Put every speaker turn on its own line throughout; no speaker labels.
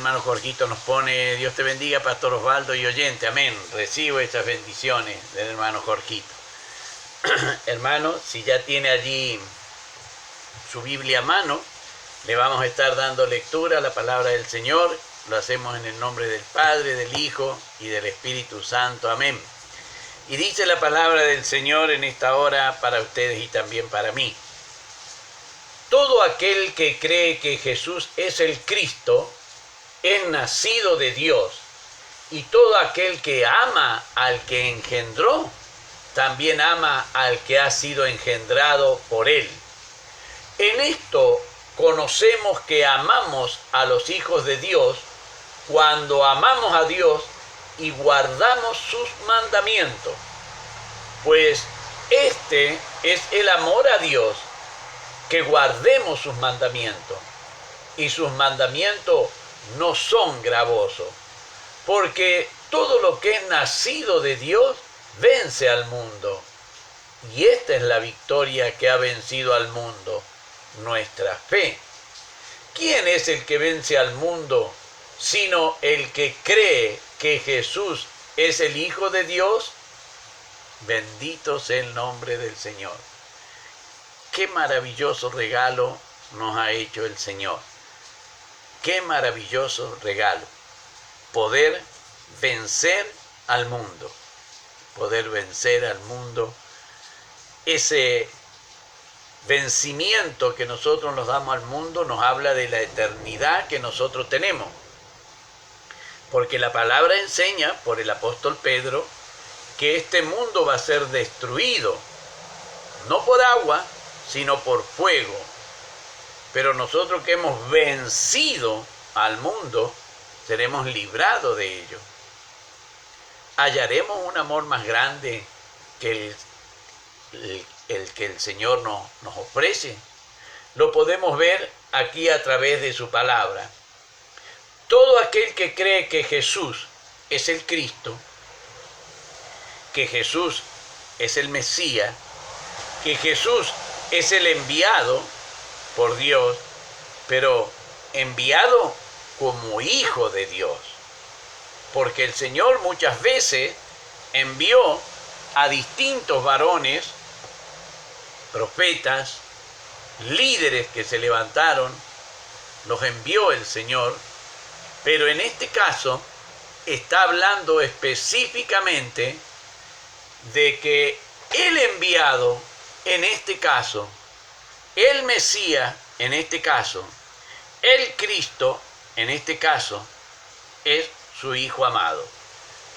hermano Jorgito nos pone, Dios te bendiga, Pastor Osvaldo y oyente, amén. Recibo estas bendiciones del hermano Jorgito. Hermano, si ya tiene allí su Biblia a mano, le vamos a estar dando lectura a la palabra del Señor. Lo hacemos en el nombre del Padre, del Hijo y del Espíritu Santo, amén. Y dice la palabra del Señor en esta hora para ustedes y también para mí. Todo aquel que cree que Jesús es el Cristo es nacido de Dios, y todo aquel que ama al que engendró, también ama al que ha sido engendrado por él. En esto conocemos que amamos a los hijos de Dios cuando amamos a Dios y guardamos sus mandamientos. Pues este es el amor a Dios, que guardemos sus mandamientos, y sus mandamientos no son gravosos, porque todo lo que es nacido de Dios vence al mundo, y esta es la victoria que ha vencido al mundo, nuestra fe. ¿Quién es el que vence al mundo sino el que cree que Jesús es el Hijo de Dios? Bendito sea el nombre del Señor. Qué maravilloso regalo nos ha hecho el Señor. Qué maravilloso regalo. Poder vencer al mundo. Poder vencer al mundo. Ese vencimiento que nosotros nos damos al mundo nos habla de la eternidad que nosotros tenemos. Porque la palabra enseña por el apóstol Pedro que este mundo va a ser destruido, no por agua, sino por fuego. Pero nosotros que hemos vencido al mundo, seremos librados de ello. Hallaremos un amor más grande que el que el Señor nos ofrece. Lo podemos ver aquí a través de su palabra. Todo aquel que cree que Jesús es el Cristo, que Jesús es el Mesías, que Jesús es el enviado por Dios, pero enviado como hijo de Dios. Porque el Señor muchas veces envió a distintos varones, profetas, líderes que se levantaron, los envió el Señor, pero en este caso está hablando específicamente de que el enviado, en este caso, el Mesías, en este caso, el Cristo, en este caso, es su Hijo amado.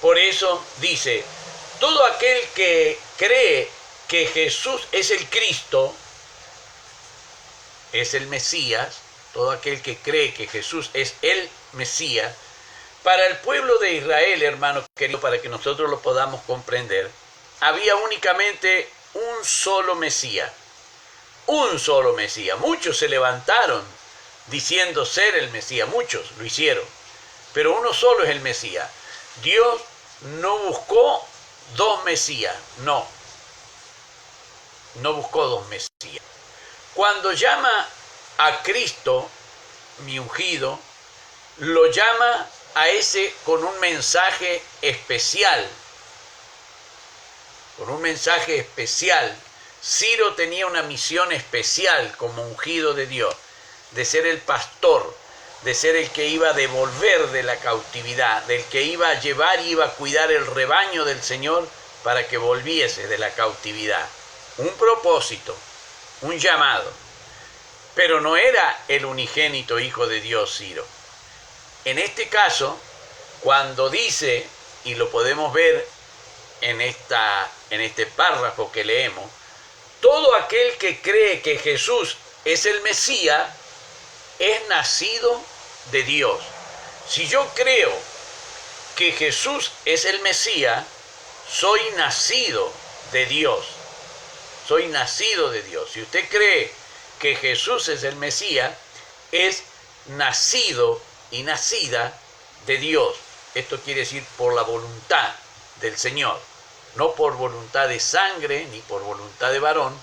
Por eso dice, todo aquel que cree que Jesús es el Cristo, es el Mesías, todo aquel que cree que Jesús es el Mesías, para el pueblo de Israel, hermanos queridos, para que nosotros lo podamos comprender, había únicamente un solo Mesías. Un solo Mesías. Muchos se levantaron diciendo ser el Mesías. Muchos lo hicieron. Pero uno solo es el Mesías. Dios no buscó dos Mesías. No. No buscó dos Mesías. Cuando llama a Cristo, mi ungido, lo llama a ese con un mensaje especial. Con un mensaje especial. Ciro tenía una misión especial como ungido de Dios, de ser el pastor, de ser el que iba a devolver de la cautividad, del que iba a llevar y iba a cuidar el rebaño del Señor para que volviese de la cautividad. Un propósito, un llamado. Pero no era el unigénito Hijo de Dios, Ciro. En este caso, cuando dice, y lo podemos ver en este párrafo que leemos, todo aquel que cree que Jesús es el Mesías es nacido de Dios. Si yo creo que Jesús es el Mesías, soy nacido de Dios. Soy nacido de Dios. Si usted cree que Jesús es el Mesías, es nacido y nacida de Dios. Esto quiere decir por la voluntad del Señor. No por voluntad de sangre, ni por voluntad de varón,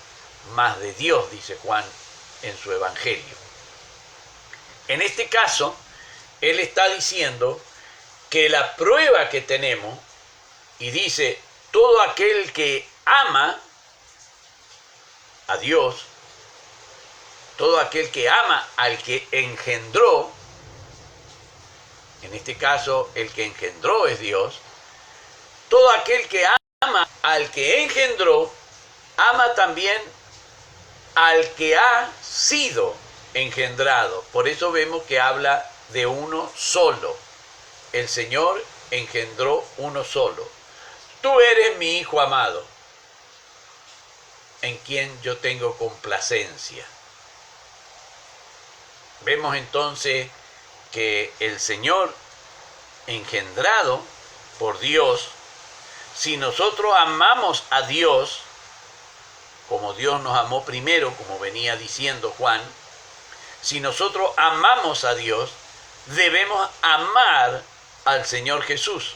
mas de Dios, dice Juan en su Evangelio. En este caso, Él está diciendo que la prueba que tenemos, y dice, todo aquel que ama a Dios, todo aquel que ama al que engendró, en este caso el que engendró es Dios, todo aquel que ama al que engendró, ama también al que ha sido engendrado. Por eso vemos que habla de uno solo. El Señor engendró uno solo. Tú eres mi Hijo amado, en quien yo tengo complacencia. Vemos entonces que el Señor engendrado por Dios, si nosotros amamos a Dios, como Dios nos amó primero, como venía diciendo Juan, si nosotros amamos a Dios, debemos amar al Señor Jesús.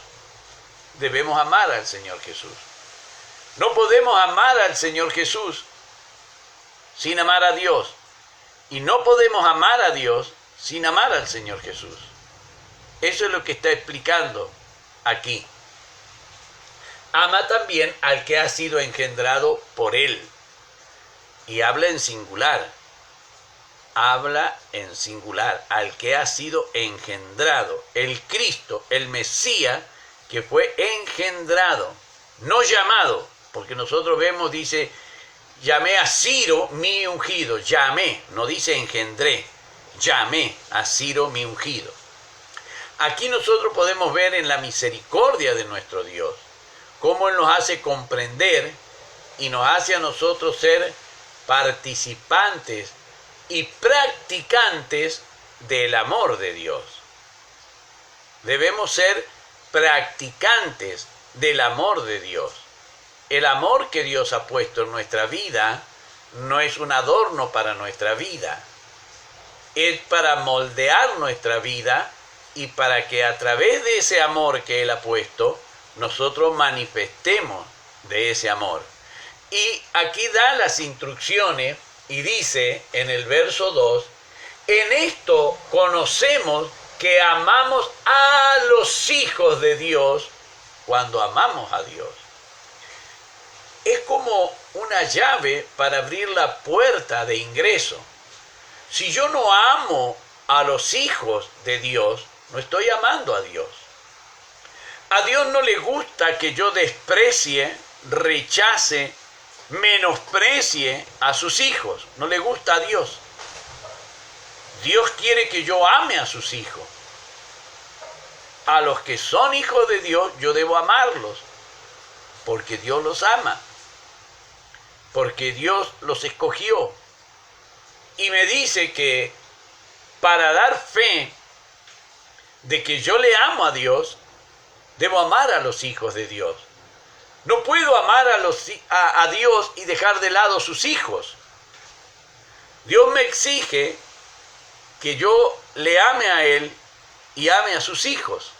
Debemos amar al Señor Jesús. No podemos amar al Señor Jesús sin amar a Dios. Y no podemos amar a Dios sin amar al Señor Jesús. Eso es lo que está explicando aquí. Ama también al que ha sido engendrado por Él. Y habla en singular. Habla en singular. Al que ha sido engendrado. El Cristo, el Mesías, que fue engendrado. No llamado. Porque nosotros vemos, dice, llamé a Ciro mi ungido. Llamé, no dice engendré. Llamé a Ciro mi ungido. Aquí nosotros podemos ver en la misericordia de nuestro Dios cómo Él nos hace comprender y nos hace a nosotros ser participantes y practicantes del amor de Dios. Debemos ser practicantes del amor de Dios. El amor que Dios ha puesto en nuestra vida no es un adorno para nuestra vida. Es para moldear nuestra vida y para que a través de ese amor que Él ha puesto, nosotros manifestemos de ese amor. Y aquí da las instrucciones y dice en el verso 2, en esto conocemos que amamos a los hijos de Dios cuando amamos a Dios. Es como una llave para abrir la puerta de ingreso. Si yo no amo a los hijos de Dios, no estoy amando a Dios. A Dios no le gusta que yo desprecie, rechace, menosprecie a sus hijos. No le gusta a Dios. Dios quiere que yo ame a sus hijos. A los que son hijos de Dios, yo debo amarlos, porque Dios los ama, porque Dios los escogió. Y me dice que para dar fe de que yo le amo a Dios, debo amar a los hijos de Dios. No puedo amar a Dios y dejar de lado sus hijos. Dios me exige que yo le ame a Él y ame a sus hijos.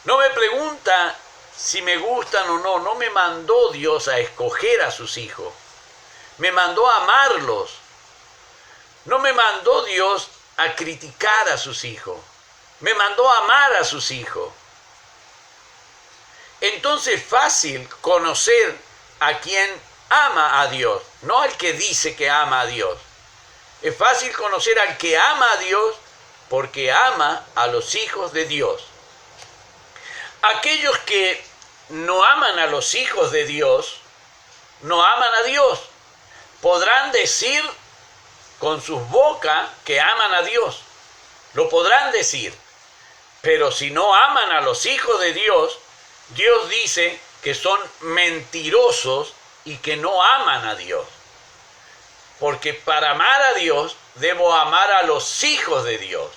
No me pregunta si me gustan o no. No me mandó Dios a escoger a sus hijos. Me mandó a amarlos. No me mandó Dios a criticar a sus hijos. Me mandó a amar a sus hijos. Entonces es fácil conocer a quien ama a Dios, no al que dice que ama a Dios. Es fácil conocer al que ama a Dios porque ama a los hijos de Dios. Aquellos que no aman a los hijos de Dios, no aman a Dios. Podrán decir con sus bocas que aman a Dios. Lo podrán decir. Pero si no aman a los hijos de Dios, Dios dice que son mentirosos y que no aman a Dios. Porque para amar a Dios, debo amar a los hijos de Dios.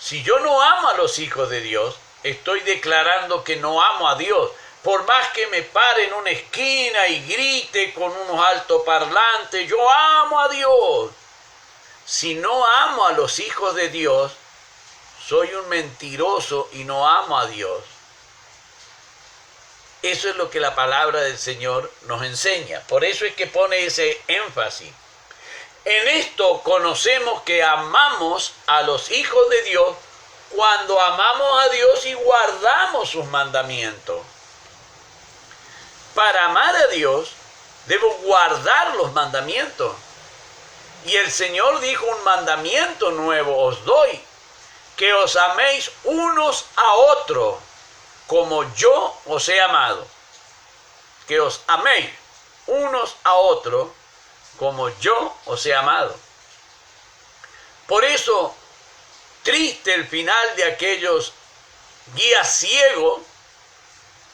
Si yo no amo a los hijos de Dios, estoy declarando que no amo a Dios. Por más que me pare en una esquina y grite con unos altoparlantes, yo amo a Dios. Si no amo a los hijos de Dios, soy un mentiroso y no amo a Dios. Eso es lo que la palabra del Señor nos enseña. Por eso es que pone ese énfasis. En esto conocemos que amamos a los hijos de Dios cuando amamos a Dios y guardamos sus mandamientos. Para amar a Dios, debo guardar los mandamientos. Y el Señor dijo: un mandamiento nuevo os doy, que os améis unos a otros, como yo os he amado. Que os améis unos a otros, como yo os he amado. Por eso, triste el final de aquellos guías ciegos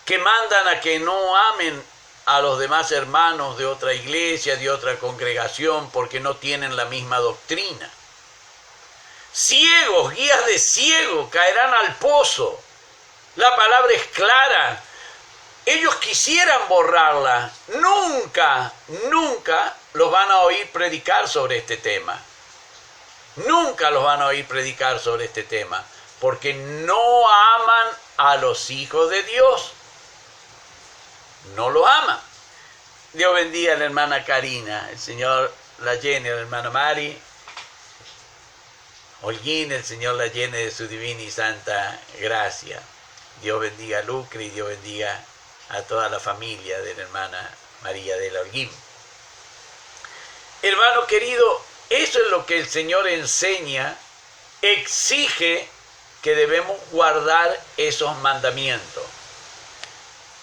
que mandan a que no amen a los demás hermanos de otra iglesia, de otra congregación, porque no tienen la misma doctrina. Ciegos, guías de ciego, caerán al pozo. La palabra es clara. Ellos quisieran borrarla. Nunca los van a oír predicar sobre este tema. Nunca los van a oír predicar sobre este tema, porque no aman a los hijos de Dios. No lo aman. Dios bendiga a la hermana Karina, el Señor la llene, a la hermana Mari Holguín, el Señor la llene de su divina y santa gracia. Dios bendiga a Lucre y Dios bendiga a toda la familia de la hermana María de la Holguín. Hermano querido, eso es lo que el Señor enseña, exige que debemos guardar esos mandamientos.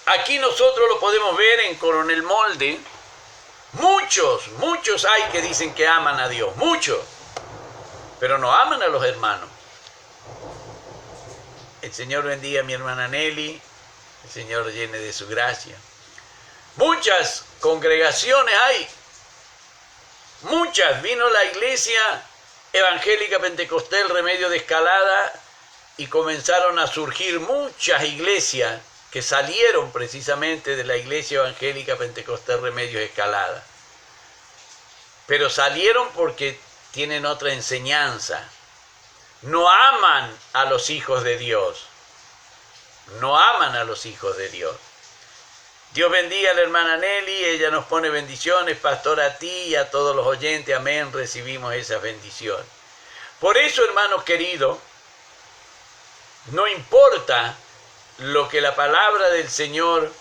Aquí nosotros lo podemos ver en Coronel Molde. Muchos hay que dicen que aman a Dios, muchos, pero no aman a los hermanos. El Señor bendiga a mi hermana Nelly, el Señor llene de su gracia. Muchas congregaciones hay, muchas. Vino la iglesia evangélica pentecostal Remedio de Escalada y comenzaron a surgir muchas iglesias que salieron precisamente de la iglesia evangélica pentecostal Remedios Escalada. Pero salieron porque tienen otra enseñanza. No aman a los hijos de Dios. No aman a los hijos de Dios. Dios bendiga a la hermana Nelly, ella nos pone bendiciones, pastor, a ti y a todos los oyentes, amén, recibimos esa bendición. Por eso, hermanos queridos, no importa lo que la palabra del Señor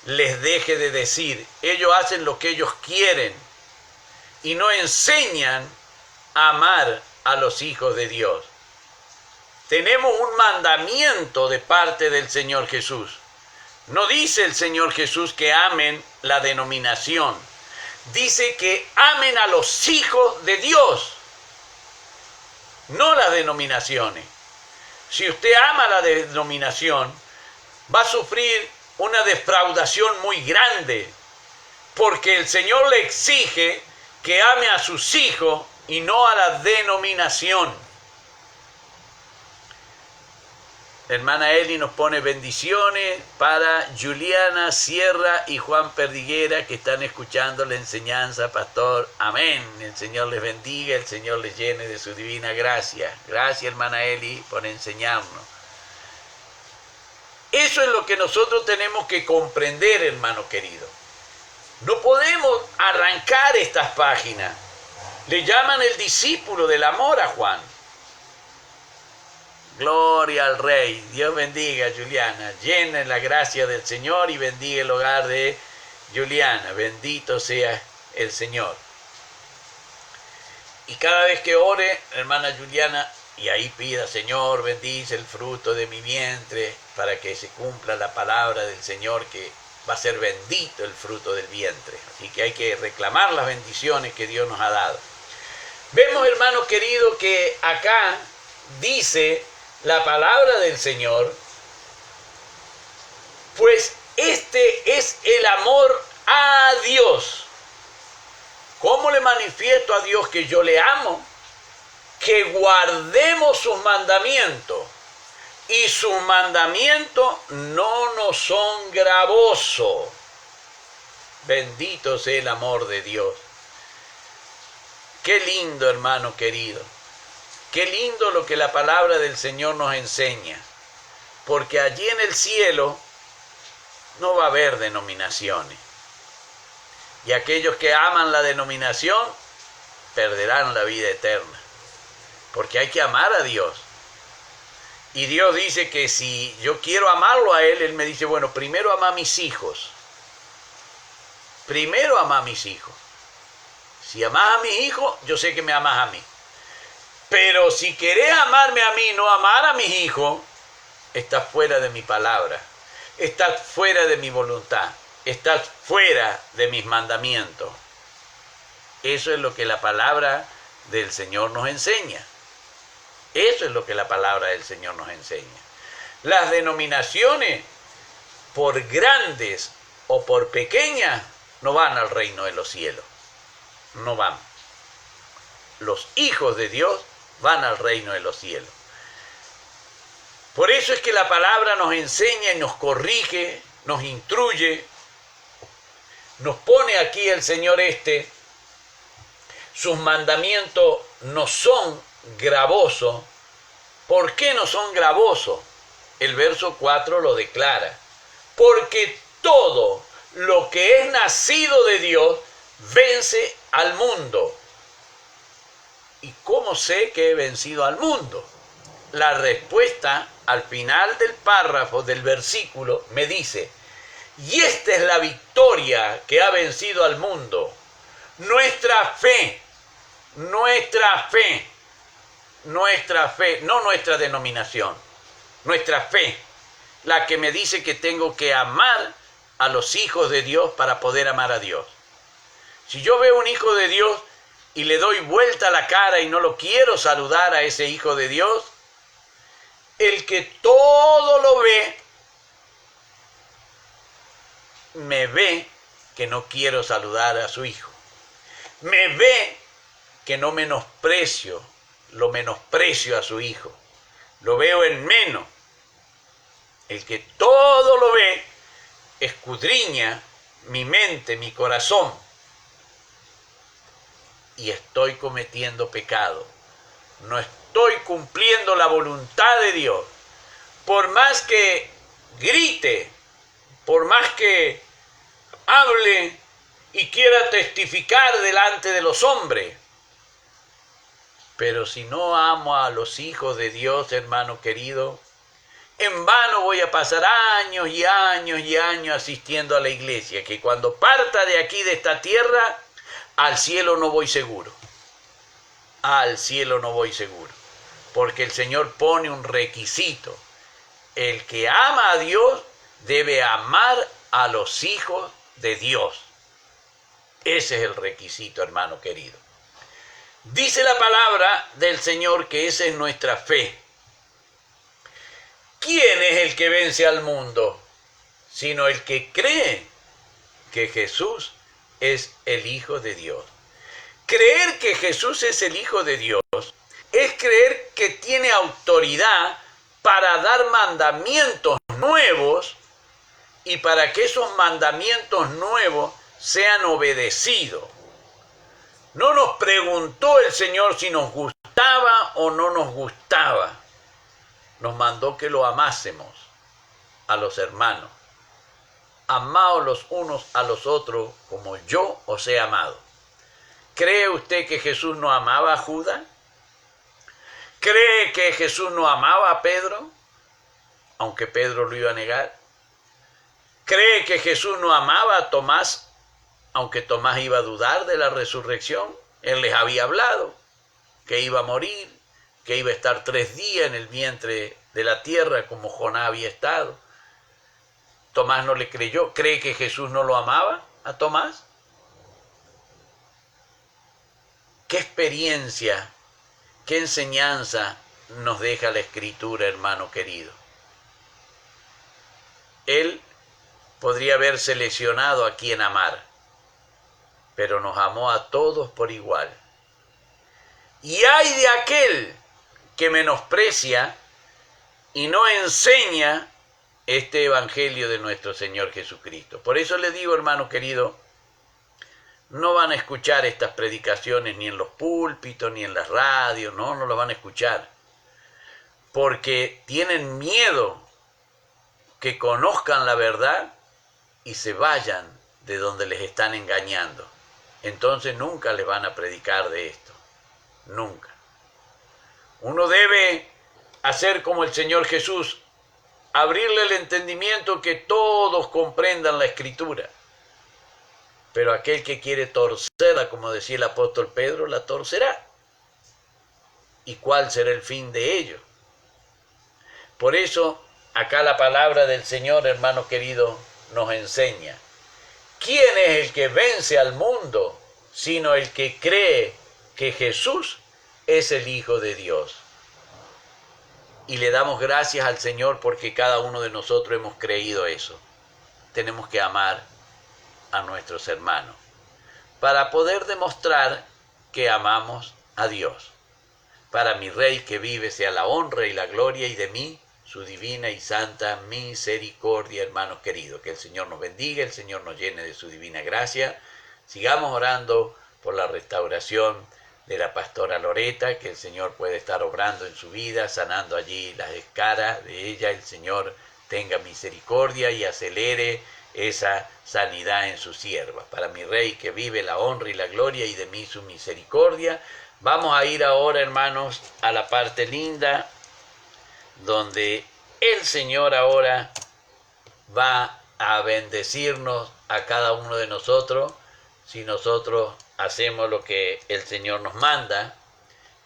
les deje de decir, ellos hacen lo que ellos quieren y no enseñan a amar a los hijos de Dios. Tenemos un mandamiento de parte del Señor Jesús. No dice el Señor Jesús que amen la denominación, dice que amen a los hijos de Dios, no las denominaciones. Si usted ama la denominación, va a sufrir una defraudación muy grande, porque el Señor le exige que ame a sus hijos y no a la denominación. La hermana Eli nos pone bendiciones para Juliana Sierra y Juan Perdiguera, que están escuchando la enseñanza, pastor. Amén. El Señor les bendiga, el Señor les llene de su divina gracia. Gracias, hermana Eli, por enseñarnos. Eso es lo que nosotros tenemos que comprender, hermano querido. No podemos arrancar estas páginas. Le llaman el discípulo del amor a Juan. Gloria al Rey. Dios bendiga a Juliana. Llena la gracia del Señor y bendiga el hogar de Juliana. Bendito sea el Señor. Y cada vez que ore, hermana Juliana, y ahí pida: Señor, bendice el fruto de mi vientre, para que se cumpla la palabra del Señor, que va a ser bendito el fruto del vientre. Así que hay que reclamar las bendiciones que Dios nos ha dado. Vemos, hermanos queridos, que acá dice la palabra del Señor, pues este es el amor a Dios. ¿Cómo le manifiesto a Dios que yo le amo? Que guardemos sus mandamientos. Y sus mandamientos no nos son gravosos. Bendito sea el amor de Dios. Qué lindo, hermano querido. Qué lindo lo que la palabra del Señor nos enseña, porque allí en el cielo no va a haber denominaciones. Y aquellos que aman la denominación perderán la vida eterna. Porque hay que amar a Dios. Y Dios dice que si yo quiero amarlo a Él, Él me dice, bueno, primero ama a mis hijos. Primero ama a mis hijos. Si amás a mis hijos, yo sé que me amás a mí. Pero si querés amarme a mí, no amar a mis hijos, estás fuera de mi palabra. Estás fuera de mi voluntad. Estás fuera de mis mandamientos. Eso es lo que la palabra del Señor nos enseña. Eso es lo que la palabra del Señor nos enseña. Las denominaciones, por grandes o por pequeñas, no van al reino de los cielos. No van. Los hijos de Dios van al reino de los cielos. Por eso es que la palabra nos enseña y nos corrige, nos instruye, nos pone aquí el Señor sus mandamientos no son gravosos. ¿Por qué no son gravosos? El verso 4 lo declara. Porque todo lo que es nacido de Dios vence al mundo. ¿Y cómo sé que he vencido al mundo? La respuesta al final del párrafo del versículo me dice, y esta es la victoria que ha vencido al mundo, nuestra fe, no nuestra denominación, nuestra fe, la que me dice que tengo que amar a los hijos de Dios para poder amar a Dios. Si yo veo un hijo de Dios y le doy vuelta la cara y no lo quiero saludar a ese hijo de Dios, el que todo lo ve, me ve que no quiero saludar a su hijo. Me ve que no lo menosprecio a su hijo. Lo veo en menos. El que todo lo ve, escudriña mi mente, mi corazón. Y estoy cometiendo pecado. No estoy cumpliendo la voluntad de Dios. Por más que grite, por más que hable y quiera testificar delante de los hombres, pero si no amo a los hijos de Dios, hermano querido, en vano voy a pasar años y años y años asistiendo a la iglesia, que cuando parta de aquí, de esta tierra, al cielo no voy seguro. Al cielo no voy seguro. Porque el Señor pone un requisito. El que ama a Dios debe amar a los hijos de Dios. Ese es el requisito, hermano querido. Dice la palabra del Señor que esa es nuestra fe. ¿Quién es el que vence al mundo? Sino el que cree que Jesús es el Hijo de Dios. Creer que Jesús es el Hijo de Dios es creer que tiene autoridad para dar mandamientos nuevos y para que esos mandamientos nuevos sean obedecidos. No nos preguntó el Señor si nos gustaba o no nos gustaba. Nos mandó que lo amásemos a los hermanos. Amaos los unos a los otros como yo os he amado. ¿Cree usted que Jesús no amaba a Judas? ¿Cree que Jesús no amaba a Pedro? Aunque Pedro lo iba a negar. ¿Cree que Jesús no amaba a Tomás? Aunque Tomás iba a dudar de la resurrección. Él les había hablado que iba a morir, que iba a estar 3 días en el vientre de la tierra como Jonás había estado. Tomás no le creyó. ¿Cree que Jesús no lo amaba a Tomás? ¿Qué experiencia, qué enseñanza nos deja la Escritura, hermano querido? Él podría haber seleccionado a quien amar, pero nos amó a todos por igual. Y ay de aquel que menosprecia y no enseña este evangelio de nuestro Señor Jesucristo. Por eso le digo, hermano querido, no van a escuchar estas predicaciones ni en los púlpitos, ni en las radios, no lo van a escuchar. Porque tienen miedo que conozcan la verdad y se vayan de donde les están engañando. entonces nunca les van a predicar de esto. Nunca. Uno debe hacer como el Señor Jesús, abrirle el entendimiento que todos comprendan la Escritura. Pero aquel que quiere torcerla, como decía el apóstol Pedro, la torcerá. ¿Y cuál será el fin de ello? Por eso, acá la palabra del Señor, hermano querido, nos enseña. ¿Quién es el que vence al mundo, sino el que cree que Jesús es el Hijo de Dios? Y le damos gracias al Señor porque cada uno de nosotros hemos creído eso. Tenemos que amar a nuestros hermanos para poder demostrar que amamos a Dios. Para mi Rey que vive sea la honra y la gloria, y de mí su divina y santa misericordia, hermanos queridos. Que el Señor nos bendiga, el Señor nos llene de su divina gracia. Sigamos orando por la restauración de la pastora Loreta, que el Señor puede estar obrando en su vida, sanando allí las escaras de ella. El Señor tenga misericordia y acelere esa sanidad en su sierva. Para mi Rey que vive la honra y la gloria, y de mí su misericordia. Vamos a ir ahora, hermanos, a la parte linda, donde el Señor ahora va a bendecirnos a cada uno de nosotros, si nosotros hacemos lo que el Señor nos manda,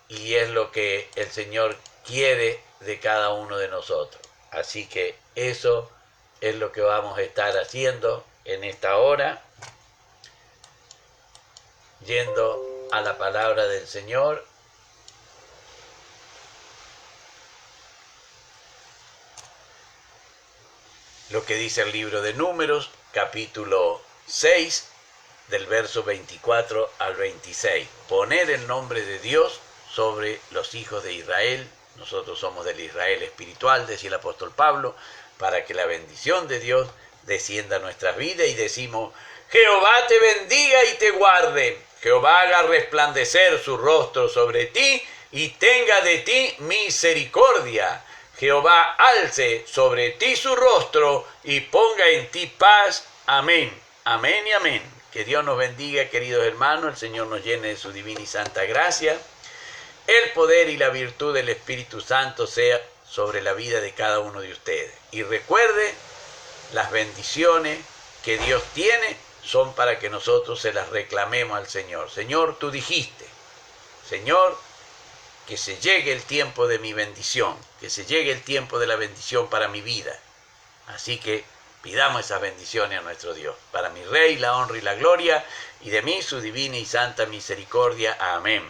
y es lo que el Señor quiere de cada uno de nosotros. Así que eso es lo que vamos a estar haciendo en esta hora, yendo a la palabra del Señor. Lo que dice el libro de Números, capítulo 6, del verso 24 al 26. Poner el nombre de Dios sobre los hijos de Israel. Nosotros somos del Israel espiritual, decía el apóstol Pablo, para que la bendición de Dios descienda a nuestras vidas, y decimos: Jehová te bendiga y te guarde. Jehová haga resplandecer su rostro sobre ti y tenga de ti misericordia. Jehová alce sobre ti su rostro y ponga en ti paz. Amén. Amén y amén. Que Dios nos bendiga, queridos hermanos. El Señor nos llene de su divina y santa gracia. El poder y la virtud del Espíritu Santo sea sobre la vida de cada uno de ustedes. Y recuerde, las bendiciones que Dios tiene son para que nosotros se las reclamemos al Señor. Señor, tú dijiste, Señor, que se llegue el tiempo de mi bendición, que se llegue el tiempo de la bendición para mi vida. Así que pidamos esas bendiciones a nuestro Dios. Para mi Rey, la honra y la gloria, y de mí su divina y santa misericordia. Amén.